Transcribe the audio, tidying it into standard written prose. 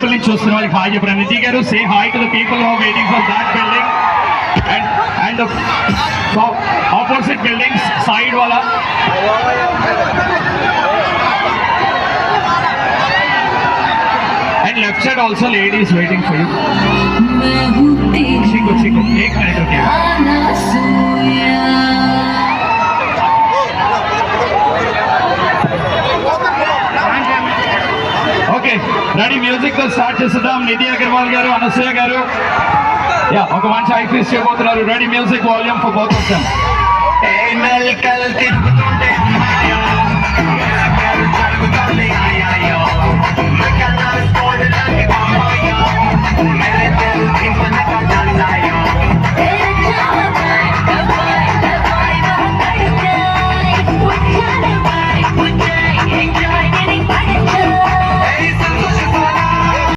చూస్తున్న వాళ్ళకి హాయ్ చెప్పండి. నిధి గారు say hi to the people who are waiting for that building and opposite buildings side वाला and left side also ladies waiting for you. Chico एक minute रुकिए. Okay ready music తో start చేద్దాం. నిధి అగర్వాల్ గారు, అనసూయ గారు ఒక మంచి హై ఫీస్ చేయబోతున్నారు. Ready music volume for both of them.